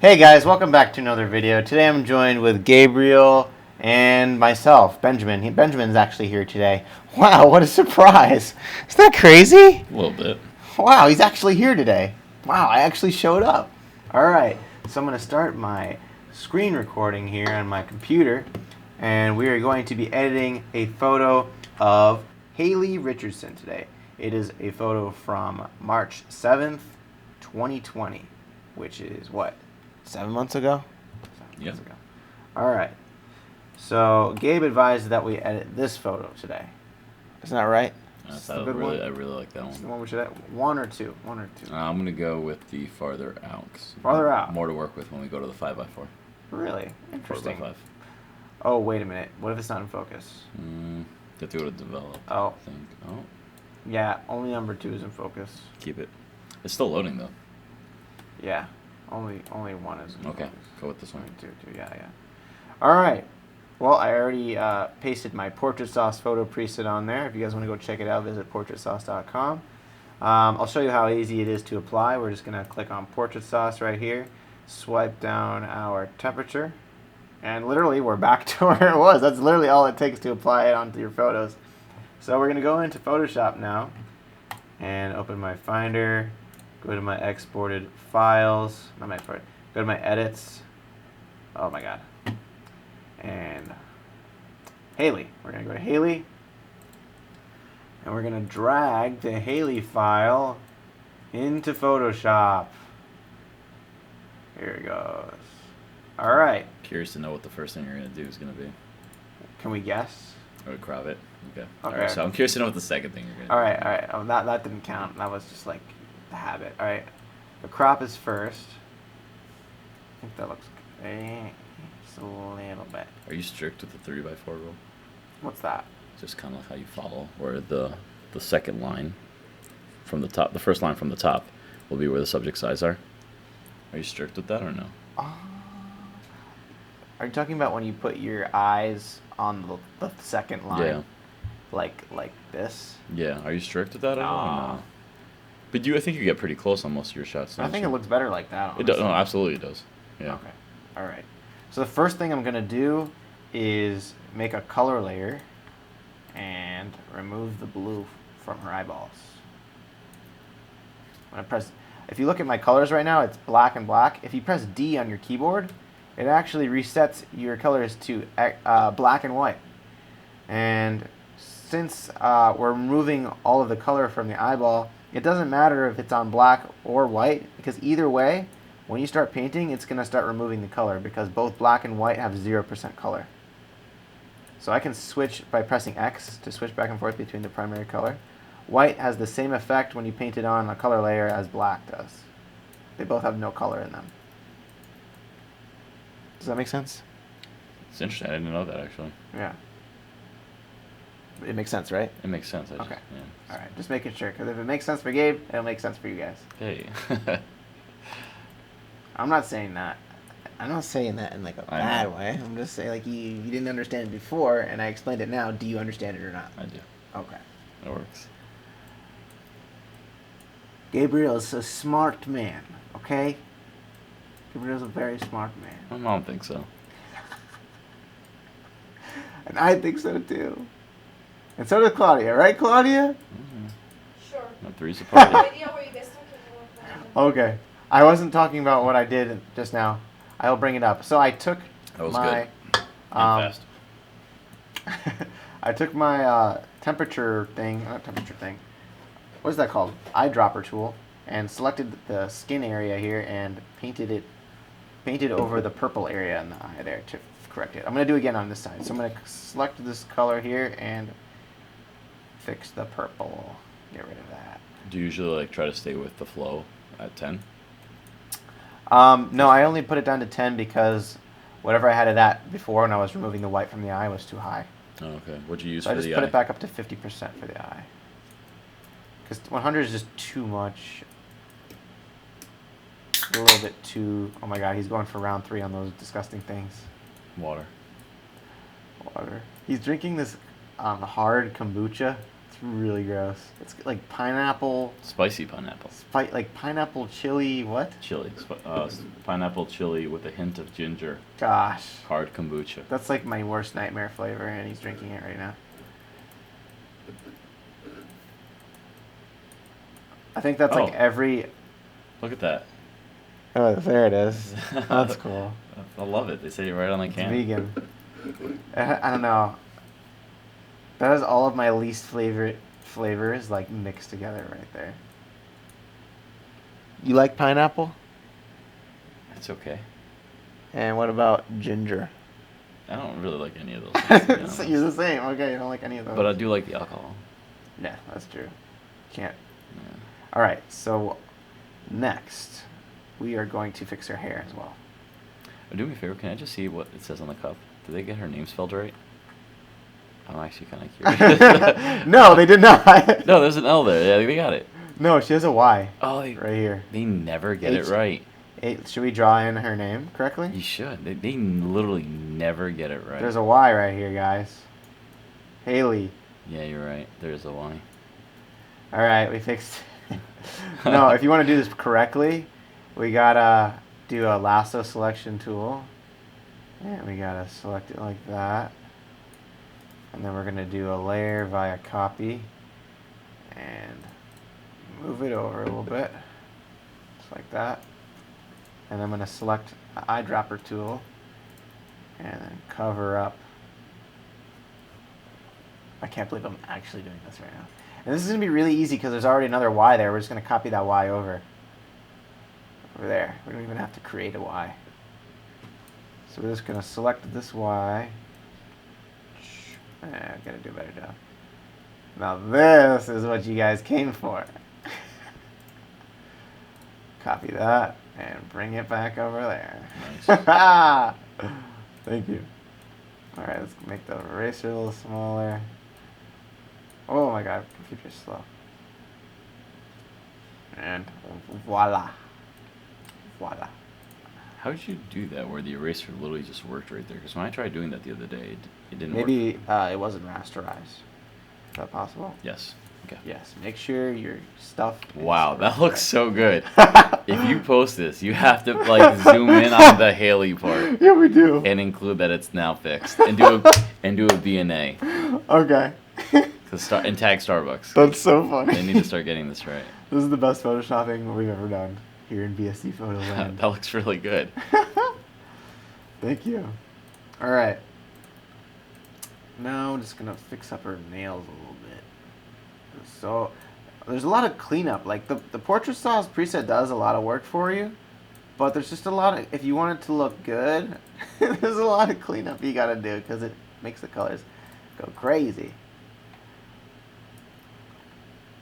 Hey guys, welcome back to another video. Today I'm joined with Gabriel and myself, Benjamin. Benjamin's actually here today. Wow, what a surprise. Isn't that crazy? A little bit. Wow, he's actually here today. Wow, I actually showed up. Alright, so I'm going to start my screen recording here on my computer, and we are going to be editing a photo of Haley Richardson today. It is a photo from March 7th, 2020, which is what? 7 months ago? 7 months ago. Alright. So Gabe advised that we edit this photo today. Isn't that right? I really like that one. The one we should edit. One or two? I'm going to go with the farther out. Farther out? More to work with when we go to the 5x4. Really? Interesting. 4x5. Oh, wait a minute. What if it's not in focus? You have to go to develop. Oh. I think. Oh. Yeah, only number 2 is in focus. Keep it. It's still loading, though. Yeah. Only one is in okay. focus. Go with this one. Two. Yeah. Alright. Well, I already pasted my portrait sauce photo preset on there. If you guys want to go check it out, visit portraitsauce.com. I'll show you how easy it is to apply. We're just going to click on portrait sauce right here, swipe down our temperature, and literally we're back to where it was. That's literally all it takes to apply it onto your photos. So we're going to go into Photoshop now and open my Finder, go to my exported files, not my exported, go to my edits. Oh my god. And Haley. We're going to go to Haley. And we're going to drag the Haley file into Photoshop. Here it goes. Alright. Curious to know what the first thing you're going to do is going to be. Can we guess? Or crop it. Okay. Okay. Alright, so I'm curious to know what the second thing you're going to do. Alright. Oh, that didn't count. That was just like the habit. Alright. The crop is first. I think that looks good. Just a little bit. Are you strict with the 3x4 rule? What's that? Just kind of how you follow, where the second line from the top, the first line from the top, will be where the subject size are. Are you strict with that or no? Are you talking about when you put your eyes on the second line? Yeah. Like this? Yeah. Are you strict with that at all? Or no? But I think you get pretty close on most of your shots. I think it looks better like that. It does. No, absolutely it does. Yeah. Okay. All right. So the first thing I'm gonna do is make a color layer and remove the blue from her eyeballs. When I press, if you look at my colors right now, it's black and black. If you press D on your keyboard, it actually resets your colors to black and white. And since we're removing all of the color from the eyeball, it doesn't matter if it's on black or white, because either way, when you start painting, it's going to start removing the color, because both black and white have 0% color. So I can switch by pressing X to switch back and forth between the primary color. White has the same effect when you paint it on a color layer as black does. They both have no color in them. Does that make sense? It's interesting. I didn't know that actually. Yeah. It makes sense, right? It makes sense. Okay. Yeah. All right. Just making sure, because if it makes sense for Gabe, it'll make sense for you guys. Hey. I'm not saying that. I'm not saying that in like a bad way. I'm just saying like you didn't understand it before, and I explained it now. Do you understand it or not? I do. Okay. That works. Gabriel is a smart man. Okay. Gabriel's a very smart man. I don't think so. And I think so too. And so does Claudia, right, Claudia? Mm-hmm. Sure. Not three's a party. Idea what you guys talking about? Okay. I wasn't talking about what I did just now. I'll bring it up. So I took That was my good. Fast. I took my temperature thing, not temperature thing. What is that called? Eyedropper tool, and selected the skin area here and painted over the purple area in the eye there to correct it. I'm going to do it again on this side. So I'm going to select this color here and fix the purple. Get rid of that. Do you usually like try to stay with the flow at 10? No, I only put it down to 10 because whatever I had it at before when I was removing the white from the eye was too high. Oh, okay. What'd you use So for I just the put eye? it back up to 50% for the eye. Because 100 is just too much. A little bit too... Oh my god, he's going for round 3 on those disgusting things. Water. Water. He's drinking this hard kombucha. It's really gross. It's like pineapple, Spicy pineapple. like pineapple chili. What? Chili. Pineapple chili with a hint of ginger. Gosh, Hard kombucha. that's like my worst nightmare flavor, and he's drinking it right now. I think that's like Oh. every. Look at that. Oh, there it is. That's cool. I love it. They say it right on the It's can. vegan. I don't know. That is all of my least favorite flavors like mixed together right there. You like pineapple? It's okay. And what about ginger? I don't really like any of those things, to be honest. So you're the same. Okay, you don't like any of those. But I do like the alcohol. Yeah, that's true. Can't. Yeah. All right. So next, we are going to fix her hair as well. Do me a favor, can I just see what it says on the cup? Did they get her name spelled right? I'm actually kind of curious. No, they did not. No, there's an L there. Yeah, they got it. No, she has a Y. Oh, Right here. They never get H. it right. Should we draw in her name correctly? You should. They literally never get it right. There's a Y right here, guys. Haley. Yeah, you're right. There's a Y. All right, we fixed. No, if you want to do this correctly, we gotta do a lasso selection tool, and we gotta select it like that, and then we're gonna do a layer via copy, and move it over a little bit, just like that, and I'm gonna select the eyedropper tool, and then cover up. I can't believe I'm actually doing this right now. And this is going to be really easy because there's already another Y there. We're just going to copy that Y over there. We don't even have to create a Y. So we're just going to select this Y. I got to do a better job. Now this is what you guys came for. Copy that and bring it back over there. Nice. Thank you. All right, let's make the eraser a little smaller. Oh my god, computer's slow. And voila. Voila. How did you do that where the eraser literally just worked right there? Because when I tried doing that the other day, it didn't work. Maybe it wasn't rasterized. Is that possible? Yes. Okay. Yes. Make sure your stuff. Wow, that looks so good. If you post this, you have to like zoom in on the Haley part Yeah, we do. and include that it's now fixed, and do a B&A. Okay. And tag Starbucks. That's so funny. They need to start getting this right. This is the best photoshopping we've ever done here in Bszphoto land. That looks really good. Thank you. All right. Now I'm just gonna fix up her nails a little bit. So there's a lot of cleanup. Like the Portrait Sauce preset does a lot of work for you, but there's just a lot of, if you want it to look good, there's a lot of cleanup you gotta do because it makes the colors go crazy.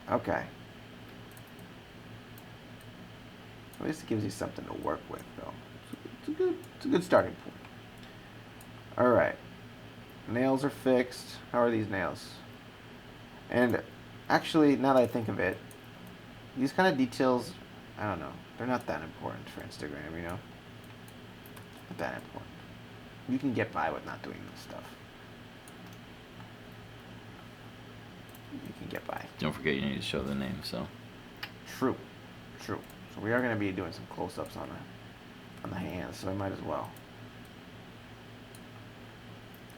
Okay. At least it gives you something to work with, though. It's a good starting point. All right. Nails are fixed. How are these nails? And actually, now that I think of it, these kind of details, I don't know, they're not that important for Instagram, you know? Not that important. You can get by with not doing this stuff. You can get by. Don't forget you need to show the name. So. True. So we are going to be doing some close-ups on the hands, so I might as well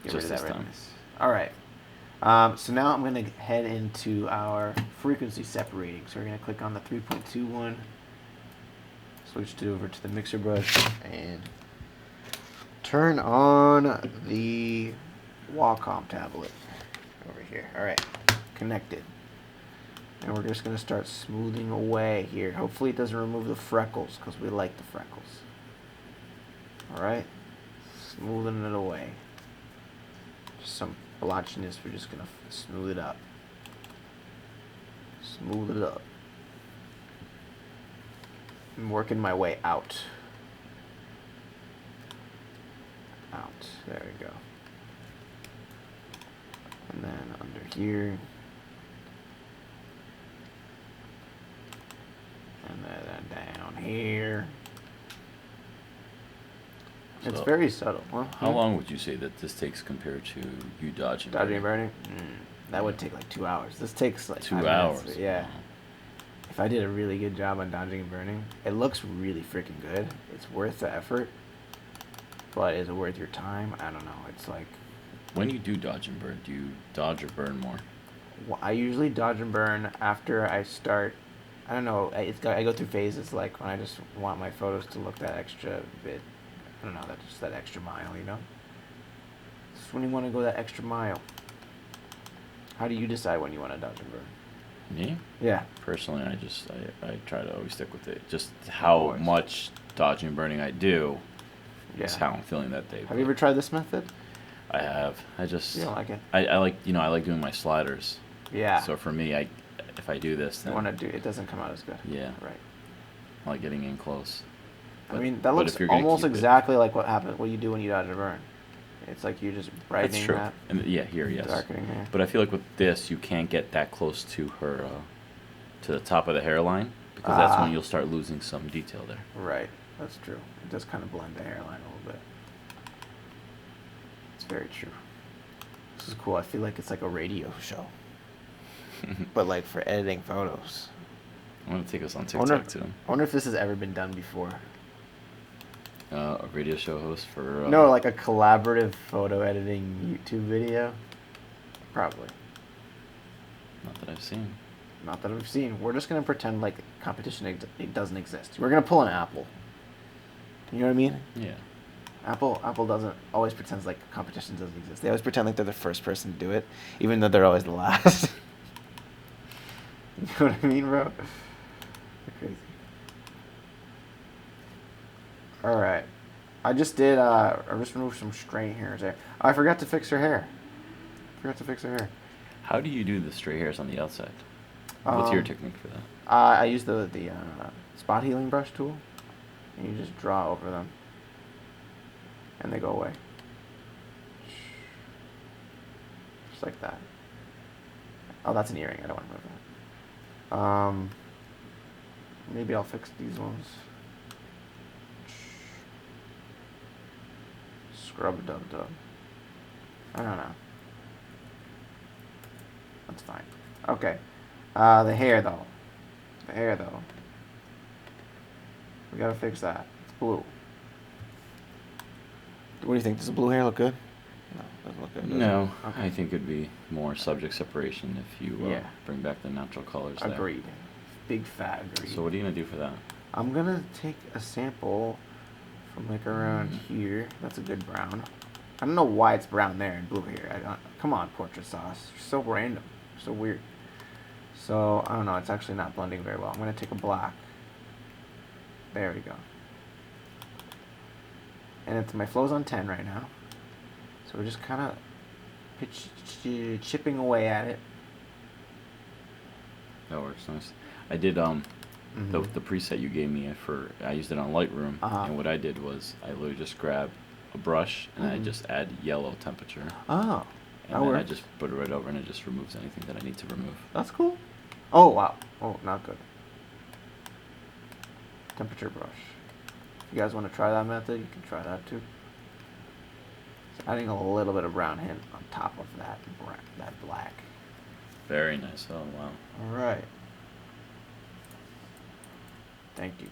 get rid of that redness. All right. So now I'm going to head into our frequency separating. So we're going to click on the 3.21, switch it over to the mixer brush, and turn on the Wacom tablet over here. All right. Connected. And we're just going to start smoothing away here. Hopefully it doesn't remove the freckles because we like the freckles. Alright. Smoothing it away. Just some blotchiness. We're just going to smooth it up. Smooth it up. I'm working my way out. Out. There we go. And then under here. And then down here. It's So, very subtle. Well, How long would you say that this takes compared to you dodging? Dodging and burning? burning? That would take like 2 hours. This takes like 2 5 hours. minutes. Yeah. Wow. If I did a really good job on dodging and burning, it looks really freaking good. It's worth the effort. But is it worth your time? I don't know. It's like... When you do dodge and burn, do you dodge or burn more? I usually dodge and burn after I start... I don't know. I go through phases, like when I just want my photos to look that extra bit. I don't know, just that extra mile, you know? It's when you want to go that extra mile. How do you decide when you want to dodge and burn? Me? Yeah. Personally, I try to always stick with it. Just how much dodging and burning I do is how I'm feeling that day. Have you ever tried this method? I have. I just... You don't like it? I like, I like doing my sliders. Yeah. So for me, if I do this, then... You want to do... It doesn't come out as good. Yeah. Right. I like getting in close. I mean, that looks almost exactly like what you do when you dodge and burn. It's like you're just brightening that. And here, yes. Darkening here. But I feel like with this, you can't get that close to her, to the top of the hairline, because that's when you'll start losing some detail there. Right. That's true. It does kind of blend the hairline a little bit. It's very true. This is cool. I feel like it's like a radio show. But like for editing photos. I'm going to take us on TikTok, too. I wonder if this has ever been done before. A radio show host for... no, like a collaborative photo editing YouTube video. Probably. Not that I've seen. Not that I've seen. We're just going to pretend like competition it doesn't exist. We're going to pull an Apple. You know what I mean? Yeah. Apple doesn't always pretends like competition doesn't exist. They always pretend like they're the first person to do it, even though they're always the last. You know what I mean, bro? They're crazy. All right. I just removed some straight hairs there. I forgot to fix her hair. How do you do the stray hairs on the outside? What's your technique for that? I use the spot healing brush tool, and you just draw over them, and they go away. Just like that. Oh, that's an earring. I don't want to move that. Maybe I'll fix these ones. Scrub dub. I don't know. That's fine. Okay. The hair though. We gotta fix that. It's blue. What do you think? Does the blue hair look good? No, it doesn't look good. No, Okay. I think it'd be more subject separation if you bring back the natural colors there. Agreed. Big fat agreed. So what are you going to do for that? I'm gonna take a sample from like around here. That's a good brown. I don't know why it's brown there and blue here. Come on, portrait sauce. You're so random. So weird. So, I don't know. It's actually not blending very well. I'm going to take a black. There we go. And my flow's on 10 right now. So we're just kind of chipping away at it. That works nice. I did the preset you gave me I used it on Lightroom, and what I did was I literally just grab a brush and I just add yellow temperature. Oh, and then I just put it right over and it just removes anything that I need to remove. That's cool. Oh wow. Oh, not good. Temperature brush. If you guys want to try that method, you can try that too. So adding a little bit of brown hint on top of that black. Very nice. Oh wow. All right. Thank you.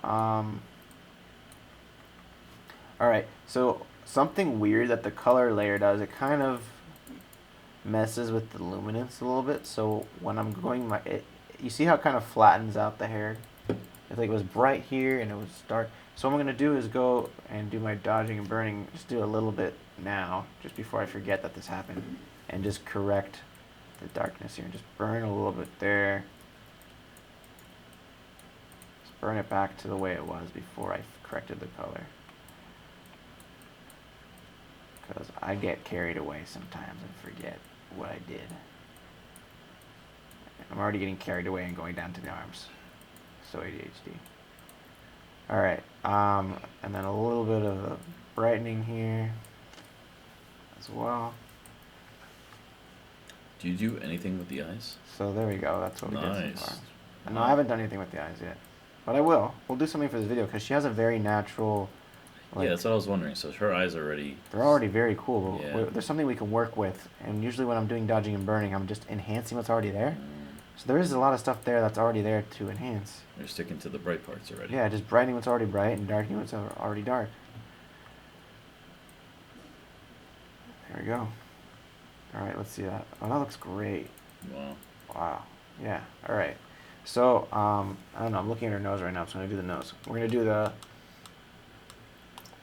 All right. So something weird that the color layer does, it kind of messes with the luminance a little bit. So when I'm going you see how it kind of flattens out the hair? It's like it was bright here and it was dark. So what I'm going to do is go and do my dodging and burning, just do a little bit now, just before I forget that this happened, and just correct the darkness here and just burn a little bit there. Just burn it back to the way it was before I corrected the color. Because I get carried away sometimes and forget what I did. I'm already getting carried away and going down to the arms. So ADHD. Alright, and then a little bit of brightening here as well. Do you do anything with the eyes? So there we go, that's what we did Nice. so far. No, I haven't done anything with the eyes yet. But I will. We'll do something for this video because she has a very natural Like, yeah, that's what I was wondering. So her eyes are already. they're already very cool. Yeah. There's something we can work with, and usually when I'm doing dodging and burning, I'm just enhancing what's already there. So there is a lot of stuff there that's already there to enhance. You're sticking to the bright parts already. Yeah, just brightening what's already bright and darkening what's already dark. There we go. All right, let's see that. Oh, that looks great. Wow. Wow. Yeah. All right. So, I don't know. I'm looking at her nose right now, so I'm going to do the nose. We're going to do the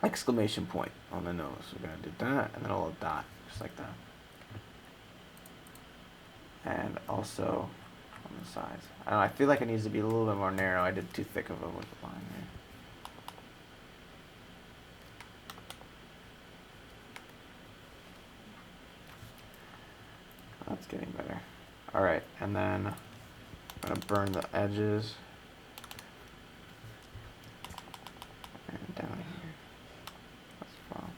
exclamation point on the nose. We're going to do that, and then a little dot, just like that. And also on the sides. I don't know, I feel like it needs to be a little bit more narrow. I did too thick of a line there. That's getting better. All right, and then I'm gonna burn the edges. And down here. That's fine.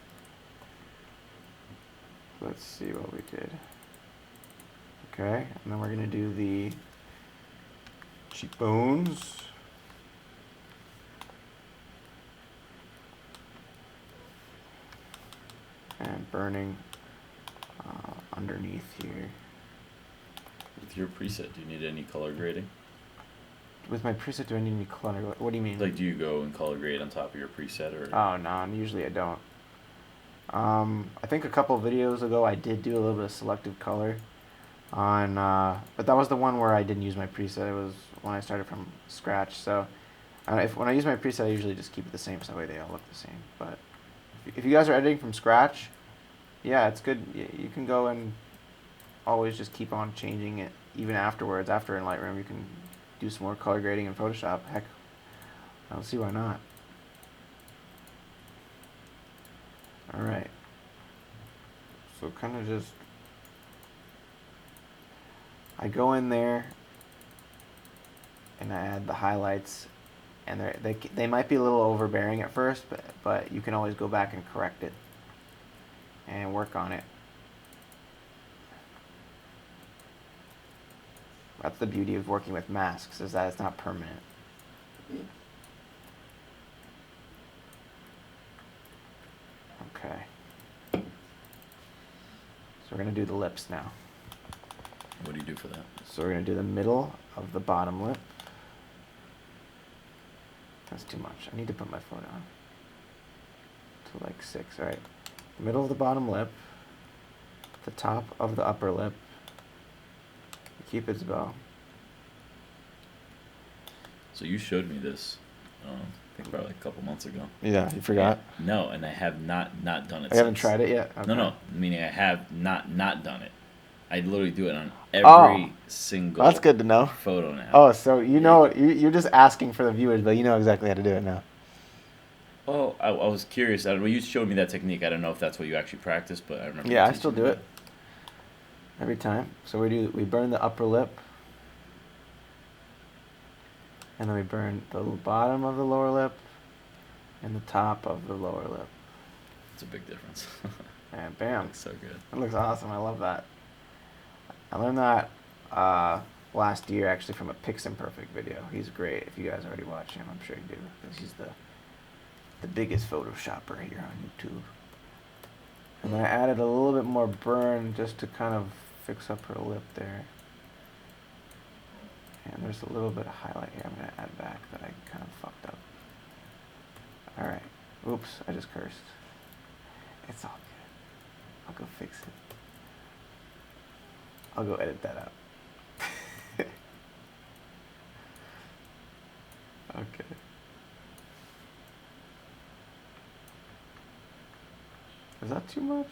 Let's see what we did. Okay, and then we're gonna do the cheekbones. And burning underneath here. With your preset, do you need any color grading? With my preset, do I need any color? What do you mean? Like, do you go and color grade on top of your preset, or? Oh, no, usually I don't. I think a couple of videos ago I did do a little bit of selective color on, but that was the one where I didn't use my preset. It was when I started from scratch. So when I use my preset, I usually just keep it the same, so that way they all look the same. But if you guys are editing from scratch, yeah, it's good. You can go and always just keep on changing it, even afterwards. After in Lightroom, you can do some more color grading in Photoshop. Heck, I don't see why not. All right. So kind of just, I go in there and I add the highlights, and they might be a little overbearing at first, but you can always go back and correct it and work on it. That's the beauty of working with masks, is that it's not permanent. Okay. So we're going to do the lips now. What do you do for that? So we're going to do the middle of the bottom lip. That's too much. I need to put my phone on. To like 6, all right. Middle of the bottom lip. The top of the upper lip. Cupid's bow. So you showed me this, I think probably like a couple months ago. Yeah, you forgot? No, and I have not done it. I haven't tried it yet? Okay. No, meaning I have not done it. I literally do it on every single. That's good to know. Photo now. Oh, so you know, you're just asking for the viewers, but you know exactly how to do it now. Oh, I was curious. I don't know. You showed me that technique. I don't know if that's what you actually practice, but I remember. Yeah, I still do it every time. So we burn the upper lip, and then we burn the bottom of the lower lip, and the top of the lower lip. It's a big difference. And bam! Looks so good. It looks awesome. I love that. I learned that last year actually from a Piximperfect video. He's great. If you guys already watch him, I'm sure you do, because he's the biggest Photoshopper here on YouTube. And then I added a little bit more burn just to kind of fix up her lip there. And there's a little bit of highlight here I'm going to add back that I kind of fucked up. Alright. Oops, I just cursed. It's all good. I'll go fix it. I'll go edit that out. Okay. Is that too much?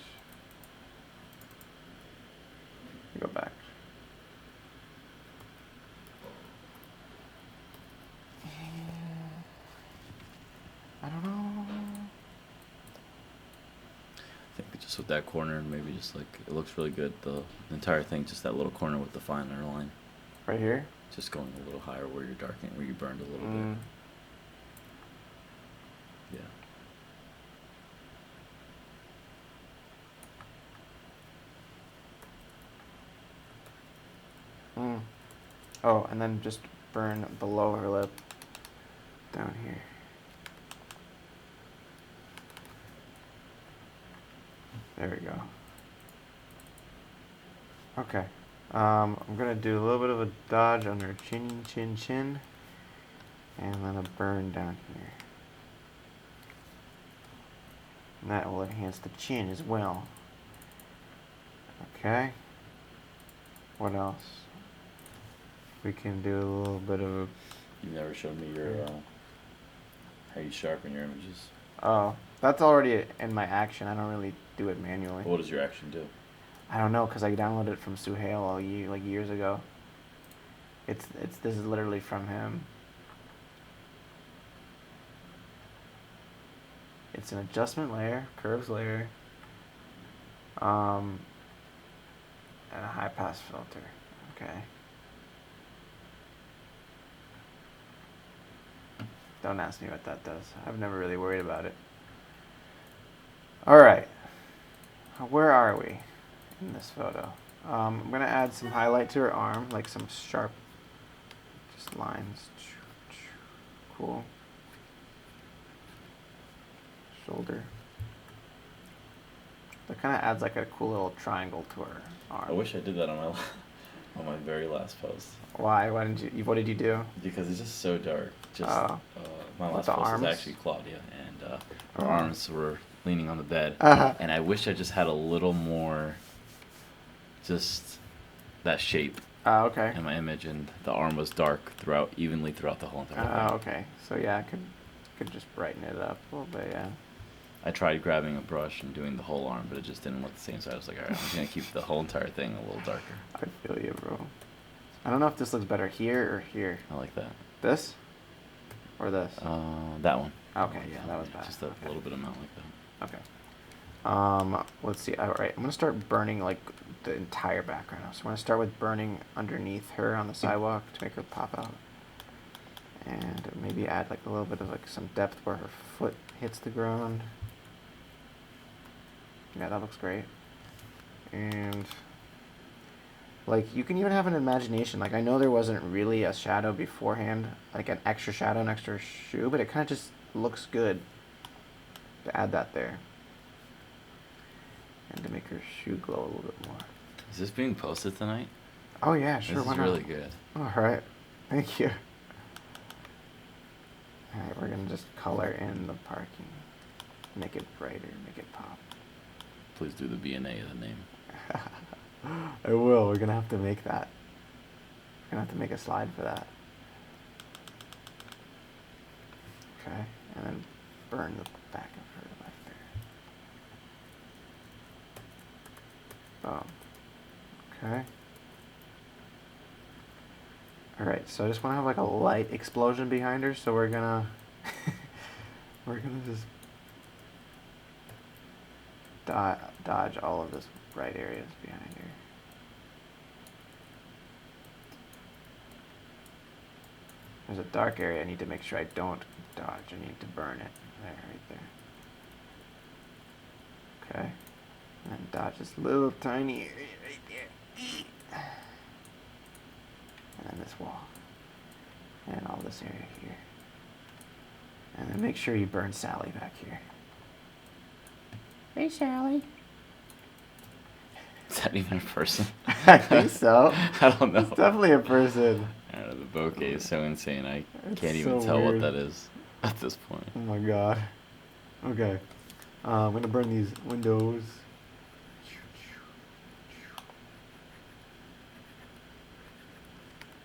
Go back. I don't know. I think just with that corner, maybe just like it looks really good. The entire thing, just that little corner with the finer line. Right here? Just going a little higher where you're darkening, where you burned a little bit. Yeah. Oh, and then just burn below her lip down here. There we go. Okay. I'm gonna do a little bit of a dodge on her chin, chin, chin, and then a burn down here. And that will enhance the chin as well. Okay. What else? We can do a little bit of a... You never showed me your how you sharpen your images. Oh, that's already in my action. I don't really do it manually. What does your action do? Oh, I don't know, because I downloaded it from Suhail like years ago. This is literally from him. It's an adjustment layer, curves layer, and a high pass filter. Okay. Don't ask me what that does. I've never really worried about it. All right. Where are we in this photo? I'm gonna add some highlight to her arm, like some sharp, just lines. Cool. Shoulder. That kind of adds like a cool little triangle to her arm. I wish I did that on my on my very last post. Why? Why didn't you? What did you do? Because it's just so dark. Just my last the post arms? was actually Claudia, and her arms were leaning on the bed, Uh-huh. and I wish I just had a little more, just that shape Okay. in my image, and the arm was dark evenly throughout the whole entire thing. Okay. So yeah, I could just brighten it up a little bit. Yeah. I tried grabbing a brush and doing the whole arm, but it just didn't look the same. So I was like, all right, I'm just gonna keep the whole entire thing a little darker. I feel you, bro. I don't know if this looks better here or here. I like that. This? Or this? That one. Okay, yeah, that was bad. Just a Okay. little bit amount like that. Okay. Let's see. All right, I'm gonna start burning like the entire background. So I'm gonna start with burning underneath her on the sidewalk to make her pop out, and maybe add like a little bit of like some depth where her foot hits the ground. Yeah, that looks great. And like you can even have an imagination. Like I know there wasn't really a shadow beforehand, like an extra shadow next to her shoe, but it kind of just looks good to add that there. And to make her shoe glow a little bit more. Is this being posted tonight? Oh yeah, sure. This Why is not? really good. All right, thank you. All right, we're gonna just color in the parking, make it brighter, make it pop. Please do the BNA of the name. I will. We're gonna have to make that. We're gonna have to make a slide for that. Okay, and then burn the back of her left there. Boom. Okay. Alright, so I just want to have like a light explosion behind her, so we're gonna just dodge all of this bright areas behind her. There's a dark area I need to make sure I don't dodge. I need to burn it. There, right there. Okay. And then dodge this little tiny area right there. And then this wall. And all this area here. And then make sure you burn Sally back here. Hey, Sally. Is that even a person? I think so. I don't know. It's definitely a person. I don't know, the bokeh is so insane. I It's can't even so tell weird. what that is at this point. Oh my god. Okay. I'm gonna burn these windows.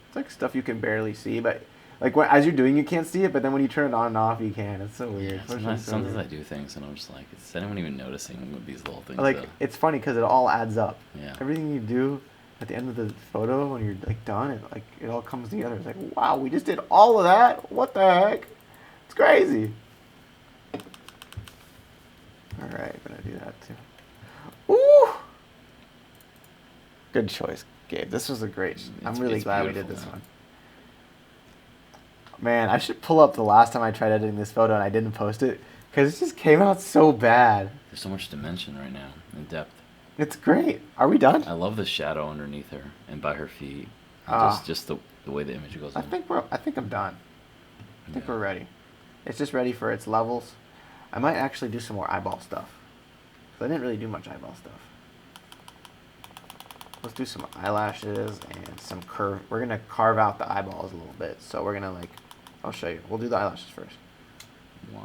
It's like stuff you can barely see, but like as you're doing, you can't see it, but then when you turn it on and off, you can. It's so weird. Yeah, sometimes I do things and I'm just like, is anyone even noticing with these little things? Like it's funny because it all adds up. Yeah. Everything you do at the end of the photo when you're like done, it all comes together. It's like, wow, we just did all of that. What the heck? It's crazy. All right, I'm gonna do that too. Ooh. Good choice, Gabe. This was a great. I'm really it's glad we did beautiful, this man. one. Man, I should pull up the last time I tried editing this photo and I didn't post it because it just came out so bad. There's so much dimension right now and depth. It's great. Are we done? I love the shadow underneath her and by her feet. And Ah. just the way the image goes I in. think I'm done. I think Yeah. we're ready. It's just ready for its levels. I might actually do some more eyeball stuff. I didn't really do much eyeball stuff. Let's do some eyelashes and some curve. We're gonna carve out the eyeballs a little bit. So we're gonna like, I'll show you. We'll do the eyelashes first. Wow.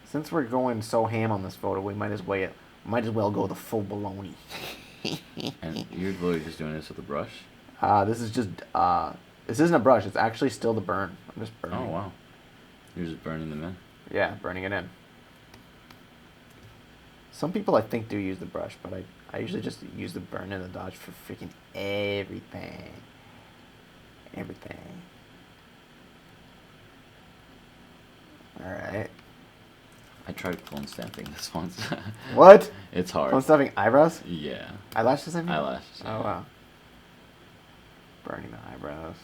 Since we're going so ham on this photo, we might as well go the full baloney. And you're literally just doing this with a brush? This is just this isn't a brush. It's actually still the burn. I'm just burning. Oh wow. You're just burning them in. Yeah, burning it in. Some people I think do use the brush, but I usually just use the burn and the dodge for freaking everything. Everything. Alright. I tried clone stamping this once. What? It's hard. Clone stuffing eyebrows? Yeah. Eyelashes, I mean? Eyelashes. Oh, wow. Burning the eyebrows.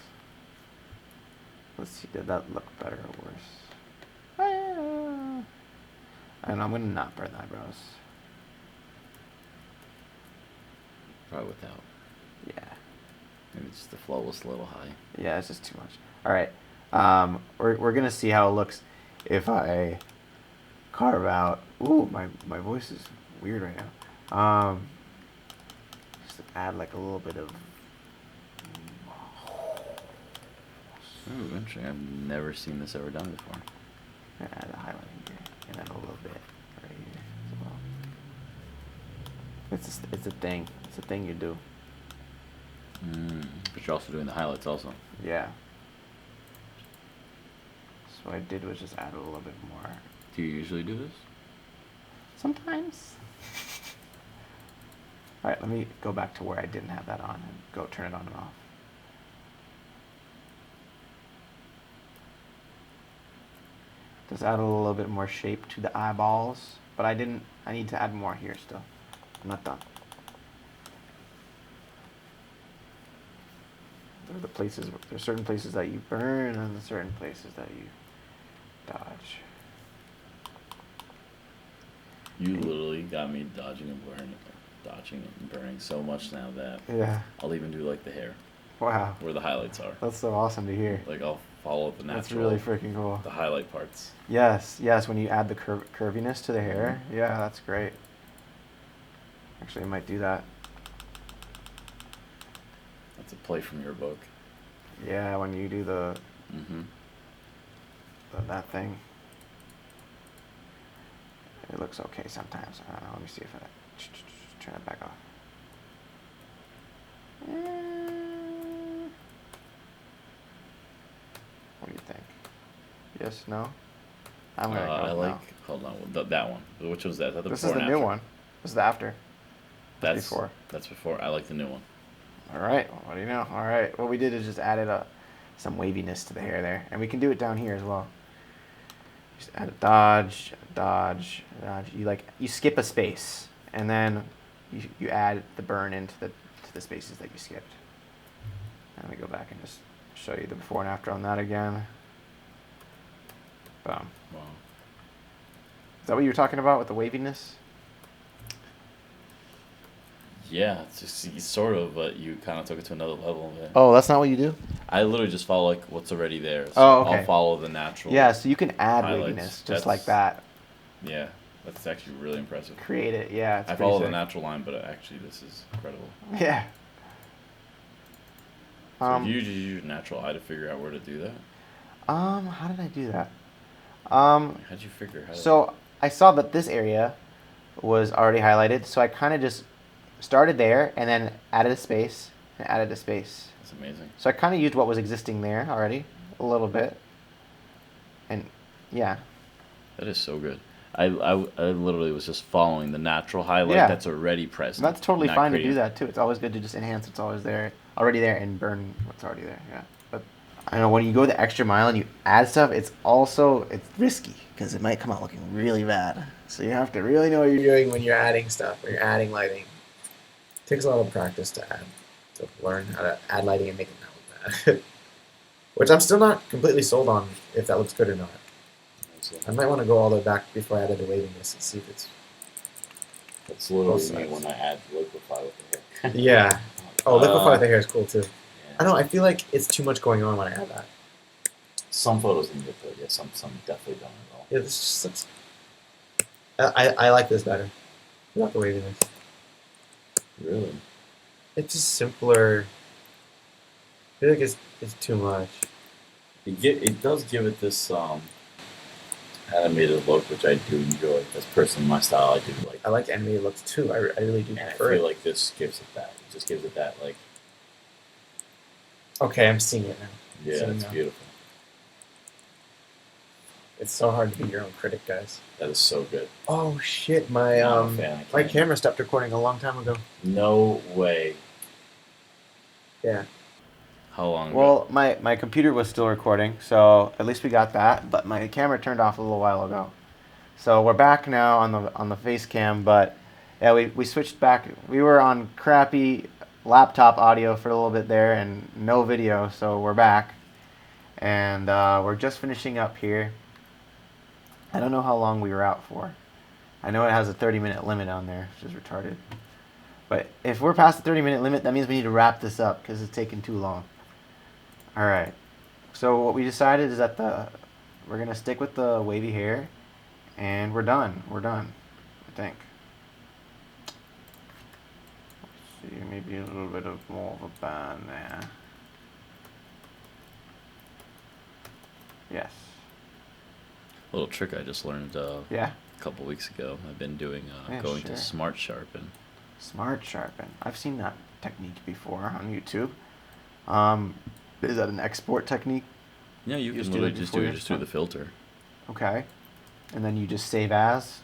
Let's see, did that look better or worse? I don't know, I'm going to not burn the eyebrows. Probably without. Yeah. Maybe just the flow was a little high. Yeah, it's just too much. Alright. We're going to see how it looks if I carve out... Ooh, my voice is weird right now. Just add like a little bit of... Ooh, interesting. I've never seen this ever done before. Add a highlighting here, and then a little bit right here as well. It's a thing. It's a thing you do. But you're also doing the highlights also. Yeah. So what I did was just add a little bit more. Do you usually do this? Sometimes. All right, let me go back to where I didn't have that on and go turn it on and off. Just add a little bit more shape to the eyeballs, but I need to add more here still. I'm not done. There's certain places that you burn and certain places that you dodge. You literally got me dodging and burning so much now that Yeah. I'll even do like the hair Wow. where the highlights are. That's so awesome to hear. Like I'll follow the natural. That's really freaking cool. The highlight parts. Yes, when you add the curviness to the hair. Yeah, that's great. Actually, I might do that. That's a play from your book. Yeah, when you do Mm-hmm. that thing. It looks okay sometimes. I don't know. Let me see if I turn it back off. What do you think? Yes, no? I'm gonna go I no. like. Hold on, that one. Which was that? Is that the This before is the and new after? one. This is the after. That's before. That's before. I like the new one. All right. Well, what do you know? All right. What we did is just added some waviness to the hair there, and we can do it down here as well. Just add a dodge, dodge, dodge. You skip a space, and then you add the burn into the spaces that you skipped. And we go back and just show you the before and after on that again. Boom. Wow. Is that what you were talking about with the waviness? Yeah, it's just sort of, but you kind of took it to another level. Oh, that's not what you do? I literally just follow like what's already there. So Oh, okay. I'll follow the natural. Yeah, so you can add highlights. waviness just like that. Yeah, that's actually really impressive. Create it, yeah. It's I pretty follow the sick. natural line, but actually this is incredible. Yeah. So do you just use your natural eye to figure out where to do that? How did I do that? How'd you figure how? So I saw that this area was already highlighted, so I kind of just started there and then added a space and added a space. That's amazing. So I kind of used what was existing there already a little bit, and yeah. That is so good. I literally was just following the natural highlight Yeah. that's already present. That's totally not fine to creating- do that too. It's always good to just enhance what's always there, already there, and burn what's already there. Yeah, but I don't know, when you go the extra mile and you add stuff, it's risky because it might come out looking really bad. So you have to really know what you're doing when you're adding stuff, when you're adding lighting. It takes a lot of practice to learn how to add lighting and make it not look bad. Which I'm still not completely sold on if that looks good or not. I might want to go all the way back before I added the waviness and see if it's... That's literally both me sides. when I add liquify with the hair. Yeah. Oh, liquify with the hair is cool too. Yeah. I don't know, I feel like it's too much going on when I add that. Some photos need it, but yeah, some definitely don't at all. Yeah, this just looks I like this better. Without the waviness. Really? It's just simpler. I feel like it's too much. It does give it this animated look, which I do enjoy. That's personally my style. I do like. I like animated looks too. I really do And I prefer feel it. like this gives it that. It just gives it that like. Okay, I'm seeing it now. Yeah, it's beautiful. It's so hard to be your own critic, guys. That is so good. Oh shit! My I'm a fan. my camera stopped recording a long time ago. No way. Yeah. How long ago? Well, my computer was still recording, so at least we got that. But my camera turned off a little while ago, so we're back now on the face cam. But yeah, we switched back. We were on crappy laptop audio for a little bit there and no video, so we're back, and we're just finishing up here. I don't know how long we were out for. I know it has a 30-minute limit on there, which is retarded. But if we're past the 30-minute limit, that means we need to wrap this up because it's taking too long. All right. So what we decided is that we're gonna stick with the wavy hair, and we're done. We're done, I think. Let's see, maybe a little bit of more of a band there. Yes. A little trick I just learned Yeah. a couple weeks ago. I've been doing Yeah, going sure. to Smart Sharpen. Smart Sharpen. I've seen that technique before on YouTube. Is that an export technique? Yeah, you can just do literally that just before do you it just through the export? filter. Okay. And then you just save as?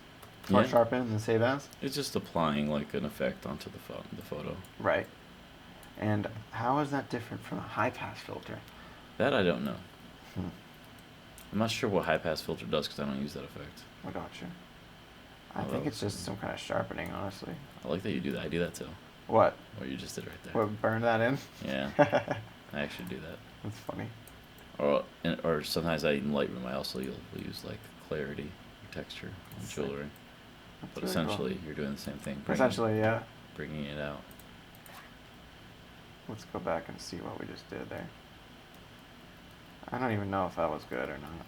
Smart Yeah. Sharpen and then save as? It's just applying like an effect onto the photo. Right. And how is that different from a high pass filter? That I don't know. Hmm. I'm not sure what high pass filter does because I don't use that effect. I gotcha. I Oh, think that it's was- just some kind of sharpening, honestly. I like that you do that. I do that too. What? What you just did right there. What, burn that in? Yeah, I actually do that. That's funny. Or sometimes in Lightroom I also will use like clarity, texture, and Sick. jewelry. That's But really cool. essentially, you're doing the same thing. Essentially, yeah. Bringing it out. Let's go back and see what we just did there. I don't even know if that was good or not,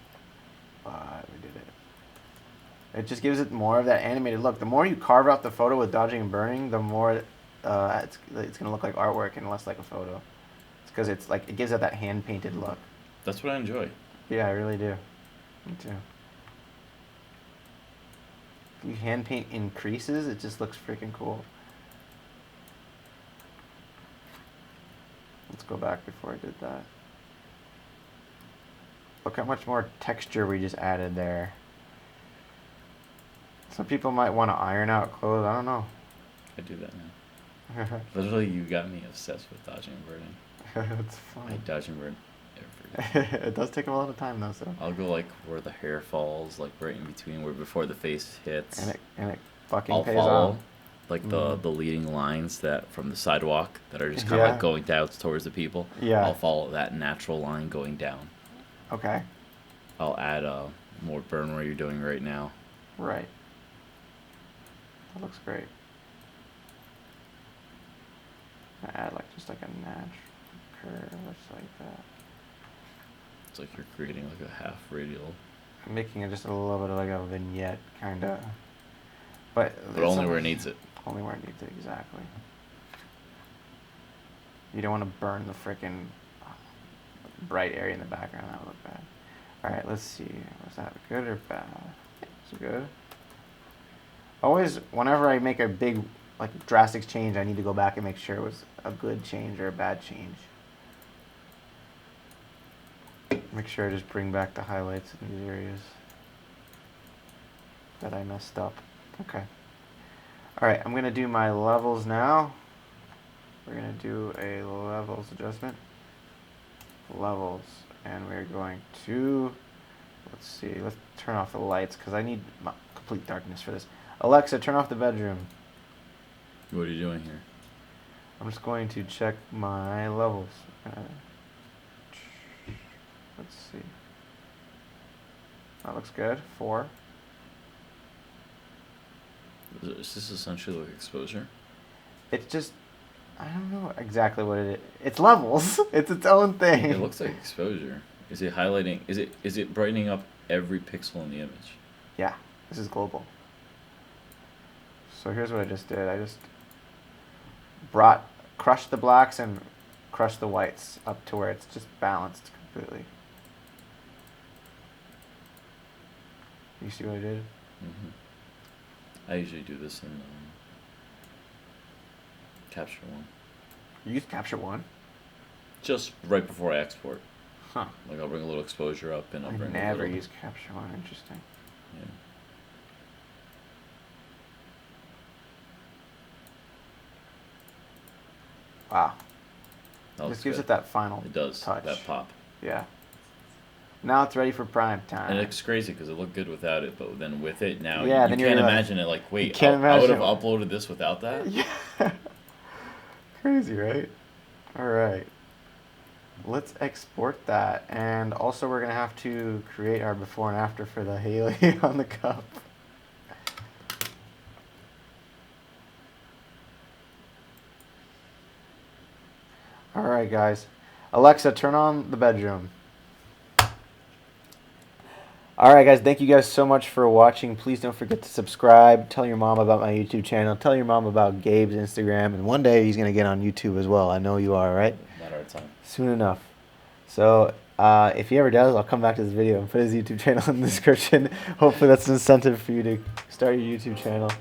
but we did it. It just gives it more of that animated look. The more you carve out the photo with dodging and burning, the more it's gonna look like artwork and less like a photo. It's because it's like it gives it that hand painted look. That's what I enjoy. Yeah, I really do. Me too. If you hand paint in creases, it just looks freaking cool. Let's go back before I did that. Look how much more texture we just added there. Some people might want to iron out clothes. I don't know. I do that now. Literally, you got me obsessed with dodging and burning. It's I fun. dodge and burn every day. It does take a lot of time though, so. I'll go like where the hair falls, like right in between, where before the face hits. And it fucking I'll pays follow off. like Mhm. the leading lines that from the sidewalk that are just kind of Yeah. like going down towards the people. Yeah. I'll follow that natural line going down. Okay. I'll add more burn where you're doing right now. Right. That looks great. I add like just like a natural curve, just like that. It's like you're creating like a half radial. I'm making it just a little bit of like a vignette, kind of. But But only where it needs it. Only where it needs it, exactly. You don't want to burn the frickin' bright area in the background. That would look bad. All right, let's see. Was that good or bad? It's good. Always, whenever I make a big, like drastic change, I need to go back and make sure it was a good change or a bad change. Make sure I just bring back the highlights in these areas that I messed up. Okay. All right, I'm gonna do my levels now. We're gonna do a levels adjustment. Levels, and we're going to, let's see, let's turn off the lights because I need complete darkness for this. Alexa, turn off the bedroom. What are you doing here? I'm just going to check my levels. Let's see. That looks good. 4. Is this essentially like exposure? It's just, I don't know exactly what it is. It's levels. It's its own thing. It looks like exposure. Is it highlighting? Is it brightening up every pixel in the image? Yeah, this is global. So here's what I just did. I just crushed the blacks and crushed the whites up to where it's just balanced completely. You see what I did? Mm-hmm. I usually do this in Capture One. You use Capture One? Just right before I export. Huh. Like I'll bring a little exposure up and I'll bring I never a little. use Capture One. Interesting. Yeah. Wow. That This looks gives good. it that final It does. touch. That pop. Yeah. Now it's ready for prime time. And it's crazy because it looked good without it, but then with it now, Yeah, you then can't you're like- imagine it. Like, wait, can't I would have imagine it. uploaded this without that? Yeah. Crazy, right? All right. Let's export that. And also we're going to have to create our before and after for the Haley on the cup. All right, guys. Alexa, turn on the bedroom. All right, guys. Thank you guys so much for watching. Please don't forget to subscribe. Tell your mom about my YouTube channel. Tell your mom about Gabe's Instagram. And one day he's going to get on YouTube as well. I know you are, right? Matter of time. Soon enough. So if he ever does, I'll come back to this video and put his YouTube channel in the description. Hopefully that's an incentive for you to start your YouTube channel.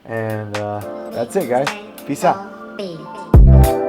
And that's it, guys. Peace out. Bszphoto.